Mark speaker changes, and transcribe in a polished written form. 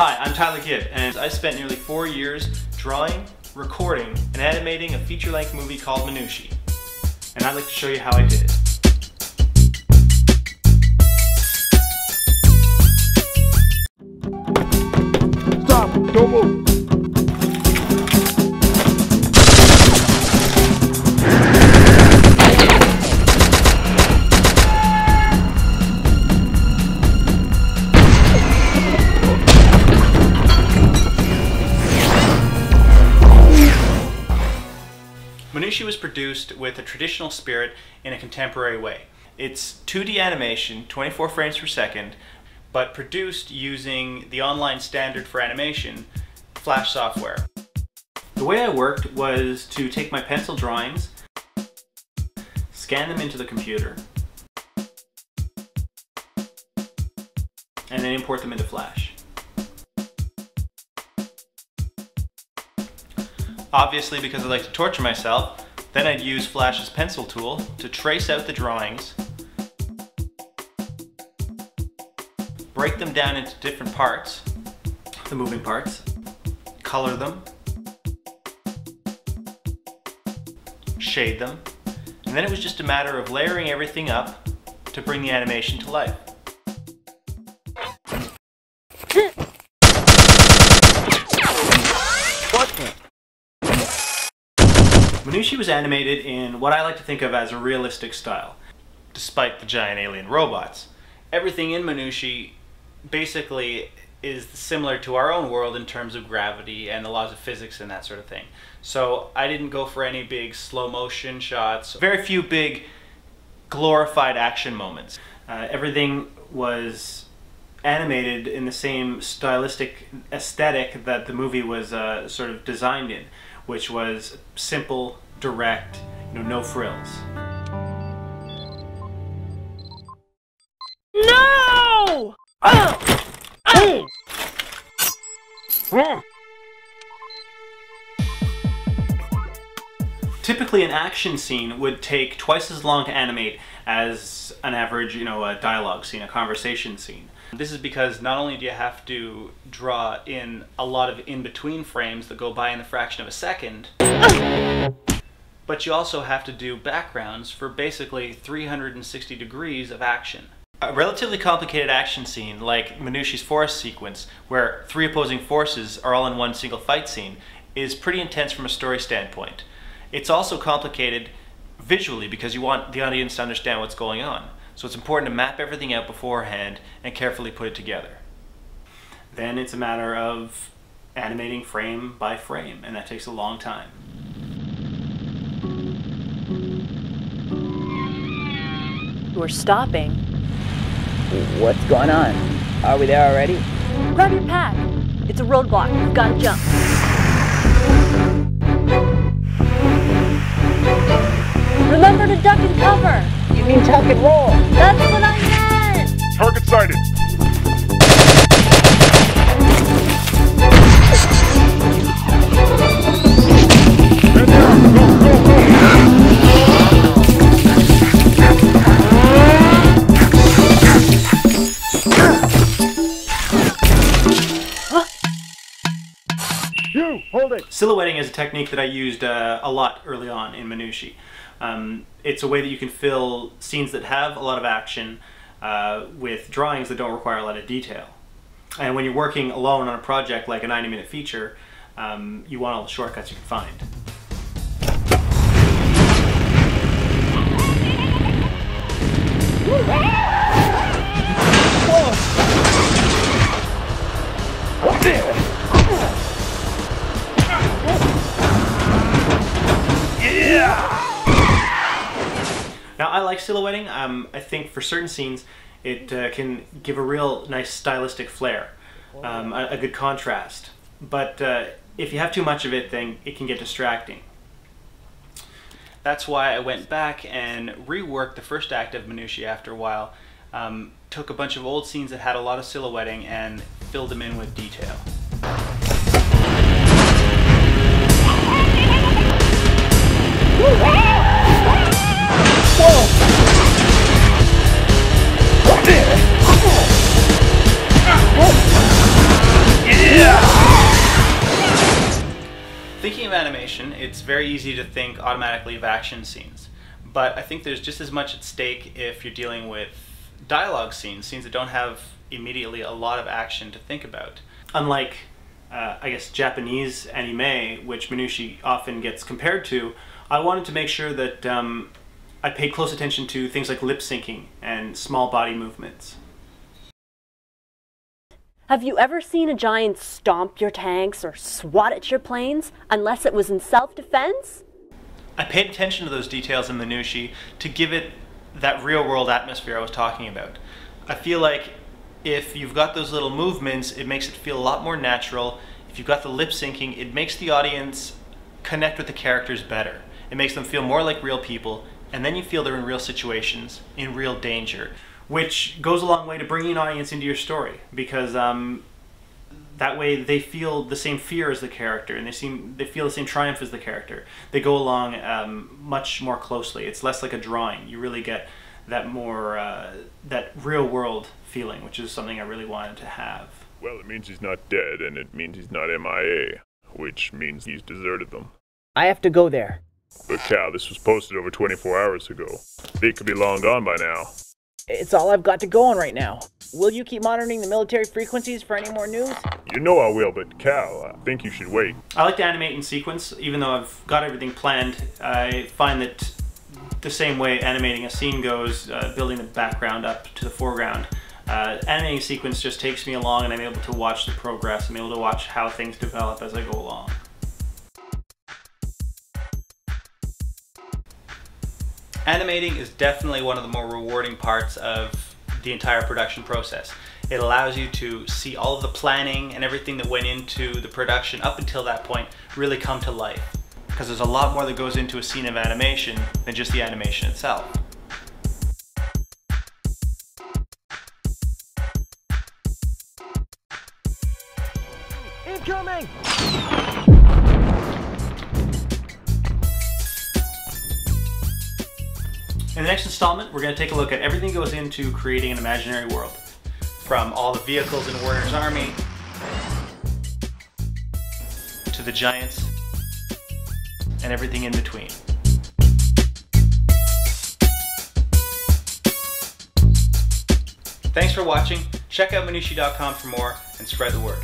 Speaker 1: Hi, I'm Tyler Gibb, and I spent nearly 4 years drawing, recording, and animating a feature-length movie called Minushi. And I'd like to show you how I did it.
Speaker 2: Stop! Don't move!
Speaker 1: Minushi was produced with a traditional spirit in a contemporary way. It's 2D animation, 24 frames per second, but produced using the online standard for animation, Flash software. The way I worked was to take my pencil drawings, scan them into the computer, and then import them into Flash. Obviously, because I like to torture myself, then I'd use Flash's pencil tool to trace out the drawings, break them down into different parts, the moving parts, color them, shade them, and then it was just a matter of layering everything up to bring the animation to life. Minushi was animated in what I like to think of as a realistic style, despite the giant alien robots. Everything in Minushi basically is similar to our own world in terms of gravity and the laws of physics and that sort of thing. So I didn't go for any big slow motion shots, very few big glorified action moments. Everything was animated in the same stylistic aesthetic that the movie was sort of designed in, which was simple, direct, no frills.
Speaker 3: No! Oh! Oh!
Speaker 1: Typically an action scene would take twice as long to animate as an average, a dialogue scene, a conversation scene. This is because not only do you have to draw in a lot of in-between frames that go by in the fraction of a second, but you also have to do backgrounds for basically 360 degrees of action. A relatively complicated action scene like Minushi's forest sequence, where 3 opposing forces are all in one single fight scene, is pretty intense from a story standpoint. It's also complicated visually because you want the audience to understand what's going on. So it's important to map everything out beforehand and carefully put it together. Then it's a matter of animating frame by frame, and that takes a long time.
Speaker 3: We're stopping.
Speaker 4: What's going on? Are we there already?
Speaker 3: Grab your pack. It's a roadblock. We've got to jump. Remember to duck and cover.
Speaker 4: You mean tuck and roll?
Speaker 3: That's what I meant!
Speaker 2: Target sighted! Head down! Go, go, go! You! Hold it!
Speaker 1: Silhouetting is a technique that I used a lot early on in Minushi. It's a way that you can fill scenes that have a lot of action with drawings that don't require a lot of detail. And when you're working alone on a project like a 90-minute feature, you want all the shortcuts you can find. Now I like silhouetting. I think for certain scenes it can give a real nice stylistic flair, a good contrast. But if you have too much of it, then it can get distracting. That's why I went back and reworked the first act of Minushi after a while. Took a bunch of old scenes that had a lot of silhouetting and filled them in with detail. Thinking of animation, it's very easy to think automatically of action scenes. But I think there's just as much at stake if you're dealing with dialogue scenes that don't have immediately a lot of action to think about. Unlike, I guess, Japanese anime, which Minushi often gets compared to, I wanted to make sure that I paid close attention to things like lip syncing and small body movements.
Speaker 3: Have you ever seen a giant stomp your tanks or swat at your planes, unless it was in self-defense?
Speaker 1: I paid attention to those details in Minushi to give it that real-world atmosphere I was talking about. I feel like if you've got those little movements, it makes it feel a lot more natural. If you've got the lip syncing, it makes the audience connect with the characters better. It makes them feel more like real people, and then you feel they're in real situations, in real danger, which goes a long way to bringing an audience into your story, because that way they feel the same fear as the character, and they feel the same triumph as the character. They go along much more closely. It's less like a drawing. You really get that more that real world feeling, which is something I really wanted to have.
Speaker 2: Well, it means he's not dead, and it means he's not MIA, which means he's deserted them.
Speaker 4: I have to go there.
Speaker 2: But Cal, this was posted over 24 hours ago. They could be long gone by now.
Speaker 4: It's all I've got to go on right now. Will you keep monitoring the military frequencies for any more news?
Speaker 2: You know I will, but Cal, I think you should wait.
Speaker 1: I like to animate in sequence, even though I've got everything planned. I find that the same way animating a scene goes, building the background up to the foreground, animating a sequence just takes me along, and I'm able to watch the progress. I'm able to watch how things develop as I go along. Animating is definitely one of the more rewarding parts of the entire production process. It allows you to see all of the planning and everything that went into the production up until that point really come to life. Because there's a lot more that goes into a scene of animation than just the animation itself.
Speaker 3: Incoming!
Speaker 1: In the next installment, we're going to take a look at everything that goes into creating an imaginary world. From all the vehicles in Werner's army, to the giants, and everything in between. Thanks for watching. Check out Minushi.com for more, and spread the word.